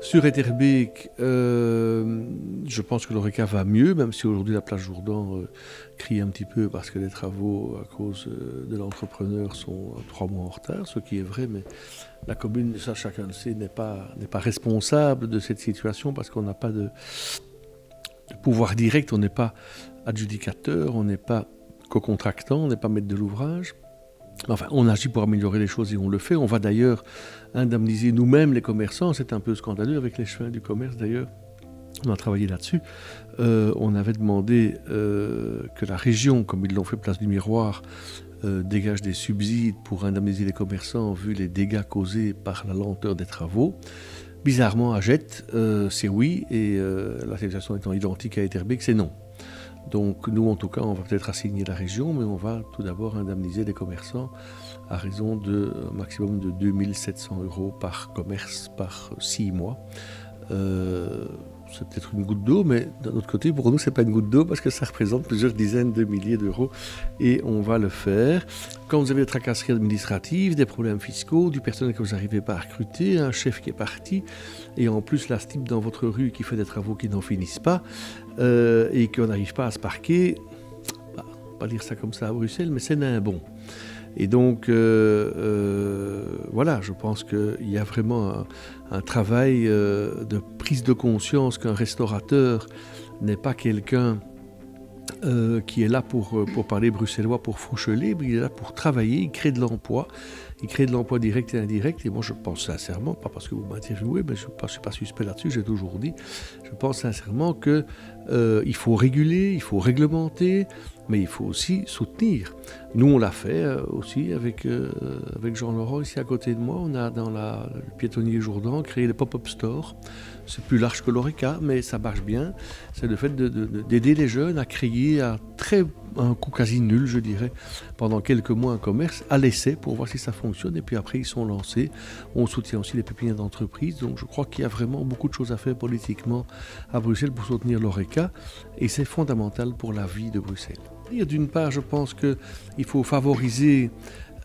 Sur Etterbeek, je pense que l'ORECA va mieux, même si aujourd'hui la place Jourdan crie un petit peu parce que les travaux, à cause de l'entrepreneur, sont 3 mois en retard, ce qui est vrai, mais la commune, ça chacun le sait, n'est pas responsable de cette situation parce qu'on n'a pas de pouvoir direct, on n'est pas adjudicateur, on n'est pas co-contractant, on n'est pas maître de l'ouvrage. Enfin, on agit pour améliorer les choses et on le fait. On va d'ailleurs indemniser nous-mêmes les commerçants. C'est un peu scandaleux avec les chemins du commerce d'ailleurs. On a travaillé là-dessus. On avait demandé que la région, comme ils l'ont fait Place du Miroir, dégage des subsides pour indemniser les commerçants vu les dégâts causés par la lenteur des travaux. Bizarrement, à Jette, c'est oui, et la situation étant identique à Etterbeek, c'est non. Donc nous, en tout cas, on va peut-être assigner la région, mais on va tout d'abord indemniser les commerçants à raison d'un maximum de 2700 € par commerce par 6 mois. C'est peut-être une goutte d'eau, mais d'un autre côté, pour nous, c'est pas une goutte d'eau parce que ça représente plusieurs dizaines de milliers d'euros et on va le faire. Quand vous avez des tracasseries administratives, des problèmes fiscaux, du personnel que vous n'arrivez pas à recruter, un chef qui est parti, et en plus la STIP dans votre rue qui fait des travaux qui n'en finissent pas, et qu'on n'arrive pas à se parquer, on va pas dire ça comme ça à Bruxelles, mais c'est nain bon. Et donc, voilà, je pense qu'il y a vraiment un travail de prise de conscience qu'un restaurateur n'est pas quelqu'un qui est là pour parler bruxellois, pour faucheler, mais il est là pour travailler, il crée de l'emploi. Il crée de l'emploi direct et indirect. Et moi, je pense sincèrement, pas parce que vous m'interviewez, mais je ne suis pas suspect là-dessus, j'ai toujours dit, je pense sincèrement qu'il faut réguler, il faut réglementer, mais il faut aussi soutenir. Nous, on l'a fait aussi avec Jean-Laurent, ici à côté de moi. On a dans le piétonnier Jourdan créé le pop-up store. C'est plus large que l'ORECA, mais ça marche bien. C'est le fait d'aider les jeunes à créer un coût quasi nul, je dirais, pendant quelques mois un commerce, à l'essai pour voir si ça fonctionne. Et puis après, ils sont lancés. On soutient aussi les pépinières d'entreprise. Donc je crois qu'il y a vraiment beaucoup de choses à faire politiquement à Bruxelles pour soutenir l'ORECA. Et c'est fondamental pour la vie de Bruxelles. D'une part, je pense qu'il faut favoriser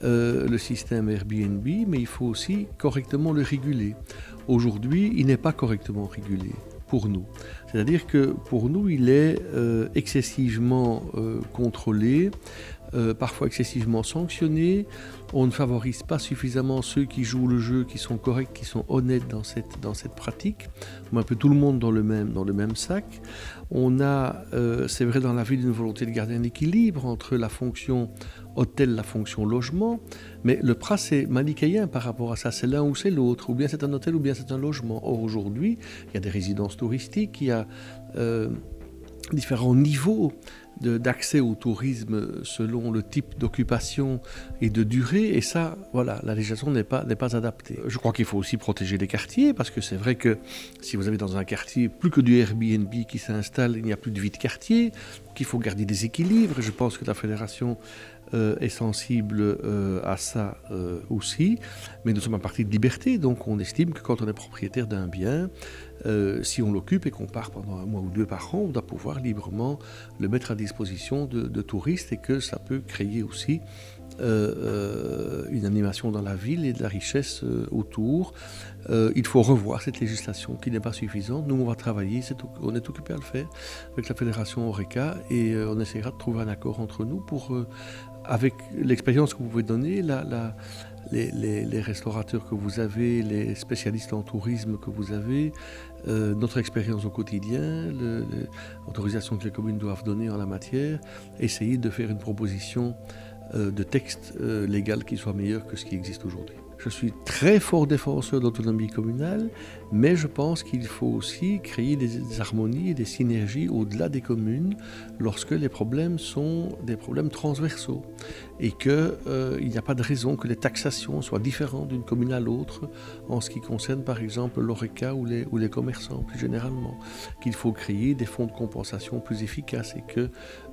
le système Airbnb, mais il faut aussi correctement le réguler. Aujourd'hui, il n'est pas correctement régulé pour nous. C'est-à-dire que pour nous, il est excessivement contrôlé, parfois excessivement sanctionné. On ne favorise pas suffisamment ceux qui jouent le jeu, qui sont corrects, qui sont honnêtes dans cette pratique. On met un peu tout le monde dans le même sac. On a, c'est vrai dans la ville, une volonté de garder un équilibre entre la fonction hôtel, la fonction logement, mais le PRAS est manichéen par rapport à ça, c'est l'un ou c'est l'autre, ou bien c'est un hôtel ou bien c'est un logement. Or aujourd'hui, il y a des résidences touristiques, il y a différents niveaux d'accès au tourisme selon le type d'occupation et de durée, et ça, voilà, la législation n'est pas adaptée. Je crois qu'il faut aussi protéger les quartiers, parce que c'est vrai que si vous avez dans un quartier plus que du Airbnb qui s'installe, il n'y a plus de vie de quartier, qu'il faut garder des équilibres. Je pense que la fédération est sensible à ça aussi, mais nous sommes un parti de liberté, donc on estime que quand on est propriétaire d'un bien, si on l'occupe et qu'on part pendant 1 mois ou 2 par an, on doit pouvoir librement le mettre à disposition de touristes, et que ça peut créer aussi une animation dans la ville et de la richesse autour. Il faut revoir cette législation qui n'est pas suffisante. Nous, on va travailler, on est occupé à le faire avec la fédération ORECA, et on essaiera de trouver un accord entre nous pour, avec l'expérience que vous pouvez donner, les restaurateurs que vous avez, les spécialistes en tourisme que vous avez, notre expérience au quotidien, l'autorisation que les communes doivent donner en la matière, essayer de faire une proposition de texte légal qui soit meilleur que ce qui existe aujourd'hui. Je suis très fort défenseur d'autonomie communale, mais je pense qu'il faut aussi créer des harmonies et des synergies au-delà des communes lorsque les problèmes sont des problèmes transversaux, et qu'il n'y a pas de raison que les taxations soient différentes d'une commune à l'autre en ce qui concerne par exemple l'ORECA ou les commerçants plus généralement, qu'il faut créer des fonds de compensation plus efficaces, et que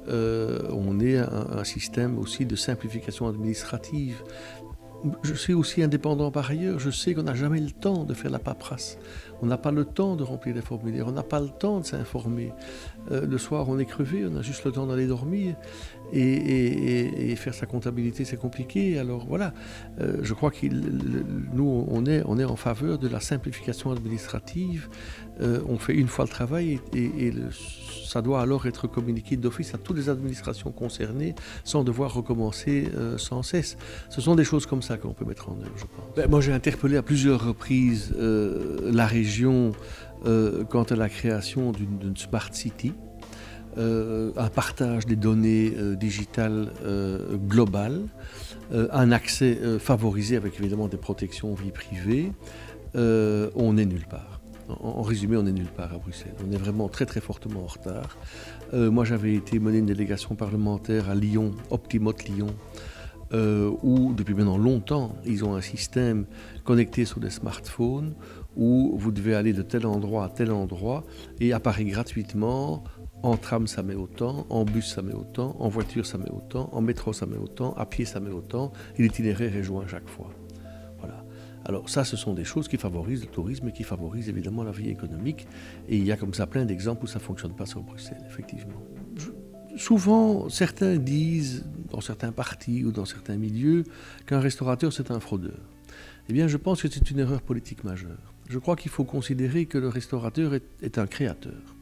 on ait un système aussi de simplification administrative je suis aussi indépendant par ailleurs, je sais qu'on n'a jamais le temps de faire la paperasse. On n'a pas le temps de remplir les formulaires, on n'a pas le temps de s'informer. Le soir, on est crevé, on a juste le temps d'aller dormir. Et faire sa comptabilité, c'est compliqué. Alors voilà, je crois que nous, on est en faveur de la simplification administrative. On fait une fois le travail ça doit alors être communiqué d'office à toutes les administrations concernées sans devoir recommencer sans cesse. Ce sont des choses comme ça qu'on peut mettre en œuvre, je pense. Moi, j'ai interpellé à plusieurs reprises la région quant à la création d'une Smart City. Un partage des données digitales globales, un accès favorisé avec évidemment des protections vie privée. On n'est nulle part. En résumé, on n'est nulle part à Bruxelles. On est vraiment très très fortement en retard. Moi, j'avais été mener une délégation parlementaire à Lyon, Optimote Lyon, où depuis maintenant longtemps, ils ont un système connecté sur des smartphones où vous devez aller de tel endroit à tel endroit et apparaît gratuitement. En tram, ça met autant, en bus, ça met autant, en voiture, ça met autant, en métro, ça met autant, à pied, ça met autant, et l'itinéraire est joint chaque fois. Voilà. Alors ça, ce sont des choses qui favorisent le tourisme et qui favorisent évidemment la vie économique. Et il y a comme ça plein d'exemples où ça ne fonctionne pas sur Bruxelles, effectivement. Souvent, certains disent, dans certains partis ou dans certains milieux, qu'un restaurateur, c'est un fraudeur. Eh bien, je pense que c'est une erreur politique majeure. Je crois qu'il faut considérer que le restaurateur est un créateur.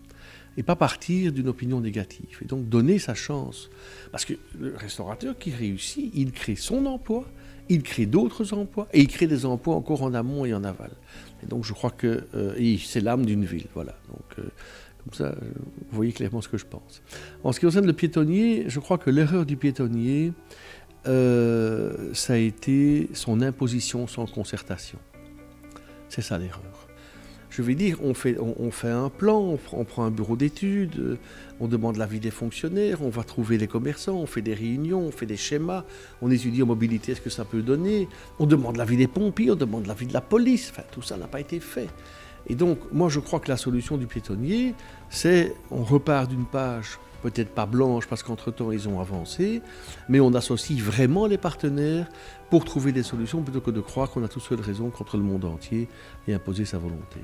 Et pas partir d'une opinion négative. Et donc donner sa chance. Parce que le restaurateur qui réussit, il crée son emploi, il crée d'autres emplois, et il crée des emplois encore en amont et en aval. Et donc je crois que c'est l'âme d'une ville. Voilà. Donc, comme ça, vous voyez clairement ce que je pense. En ce qui concerne le piétonnier, je crois que l'erreur du piétonnier, ça a été son imposition sans concertation. C'est ça l'erreur. Je vais dire, on fait un plan, on prend un bureau d'études, on demande l'avis des fonctionnaires, on va trouver les commerçants, on fait des réunions, on fait des schémas, on étudie en mobilité ce que ça peut donner, on demande l'avis des pompiers, on demande l'avis de la police, enfin tout ça n'a pas été fait. Et donc, moi je crois que la solution du piétonnier, c'est on repart d'une page, peut-être pas blanche parce qu'entre-temps ils ont avancé, mais on associe vraiment les partenaires pour trouver des solutions plutôt que de croire qu'on a tous seul raison contre le monde entier et imposer sa volonté.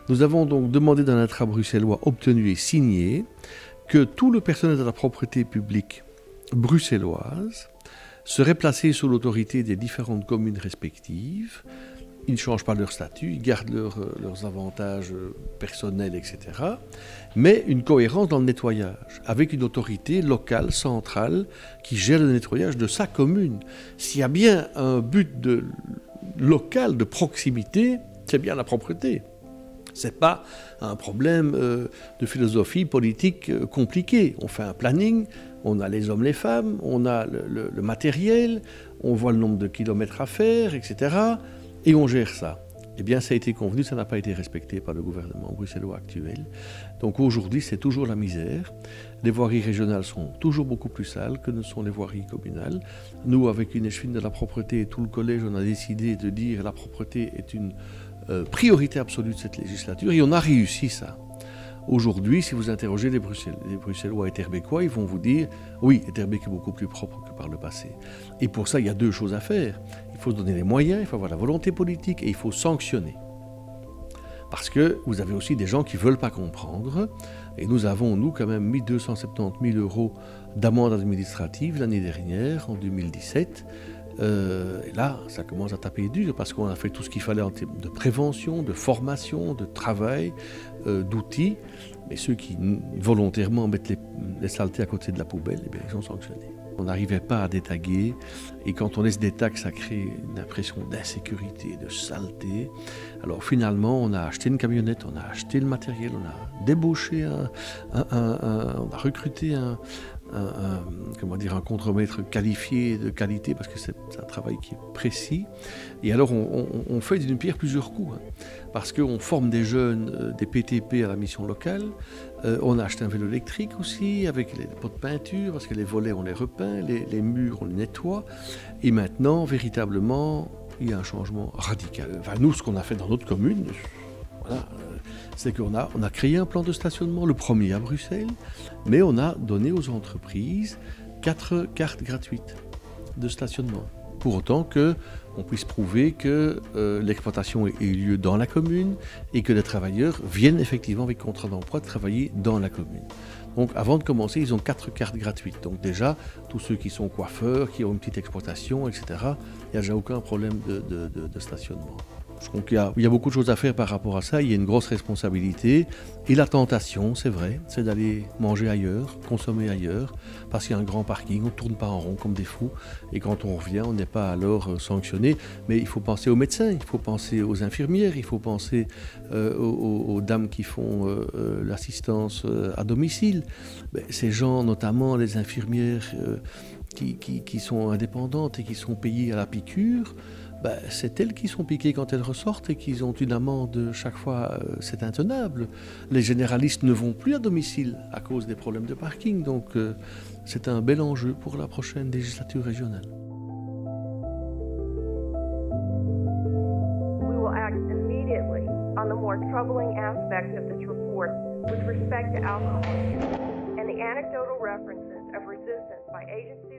Nous avons donc demandé d'un intra-bruxellois obtenu et signé que tout le personnel de la propriété publique bruxelloise serait placé sous l'autorité des différentes communes respectives. Ils ne changent pas leur statut, ils gardent leurs avantages personnels, etc. Mais une cohérence dans le nettoyage, avec une autorité locale, centrale, qui gère le nettoyage de sa commune. S'il y a bien un but local, de proximité, c'est bien la propreté. Ce n'est pas un problème de philosophie politique compliqué. On fait un planning, on a les hommes, les femmes, on a le matériel, on voit le nombre de kilomètres à faire, etc. Et on gère ça. Eh bien, ça a été convenu, ça n'a pas été respecté par le gouvernement bruxellois actuel. Donc aujourd'hui, c'est toujours la misère. Les voiries régionales sont toujours beaucoup plus sales que ne sont les voiries communales. Nous, avec une échevine de la propreté et tout le collège, on a décidé de dire que la propreté est une priorité absolue de cette législature, et on a réussi ça. Aujourd'hui, si vous interrogez les Bruxellois et Etterbecquois, ils vont vous dire « Oui, Etterbeek est beaucoup plus propre que par le passé ». Et pour ça, il y a deux choses à faire. Il faut se donner les moyens, il faut avoir la volonté politique et il faut sanctionner. Parce que vous avez aussi des gens qui ne veulent pas comprendre. Et nous avons, nous, quand même mis 270 000 € d'amende administrative l'année dernière, en 2017. Et là, ça commence à taper dur parce qu'on a fait tout ce qu'il fallait en termes de prévention, de formation, de travail, d'outils. Mais ceux qui volontairement mettent les saletés à côté de la poubelle, eh bien, ils sont sanctionnés. On n'arrivait pas à détaguer, et quand on laisse des tags, ça crée une impression d'insécurité, de saleté. Alors finalement, on a acheté une camionnette, on a acheté le matériel, on a débauché on a recruté un contremaître qualifié de qualité, parce que c'est un travail qui est précis. Et alors on fait d'une pierre plusieurs coups, parce qu'on forme des jeunes, des PTP à la mission locale. On a acheté un vélo électrique aussi, avec les pots de peinture, parce que les volets on les repeint, les murs on les nettoie. Et maintenant, véritablement, il y a un changement radical. Enfin, nous, ce qu'on a fait dans notre commune, voilà, c'est qu'on a créé un plan de stationnement, le premier à Bruxelles, mais on a donné aux entreprises 4 cartes gratuites de stationnement. pour autant qu'on puisse prouver que l'exploitation ait eu lieu dans la commune et que les travailleurs viennent effectivement avec contrat d'emploi travailler dans la commune. Donc avant de commencer, ils ont 4 cartes gratuites. Donc déjà, tous ceux qui sont coiffeurs, qui ont une petite exploitation, etc., il n'y a déjà aucun problème de stationnement. Donc il y a beaucoup de choses à faire par rapport à ça, il y a une grosse responsabilité. Et la tentation, c'est vrai, c'est d'aller manger ailleurs, consommer ailleurs, parce qu'il y a un grand parking, on ne tourne pas en rond comme des fous. Et quand on revient, on n'est pas alors sanctionné. Mais il faut penser aux médecins, il faut penser aux infirmières, il faut penser aux dames qui font l'assistance à domicile. Mais ces gens, notamment les infirmières qui sont indépendantes et qui sont payées à la piqûre, c'est elles qui sont piquées quand elles ressortent et qui ont une amende chaque fois, c'est intenable. Les généralistes ne vont plus à domicile à cause des problèmes de parking, donc c'est un bel enjeu pour la prochaine législature régionale. We will act immediately on the more troubling aspects of this report with respect to alcohol use and the anecdotal references of resistance by agencies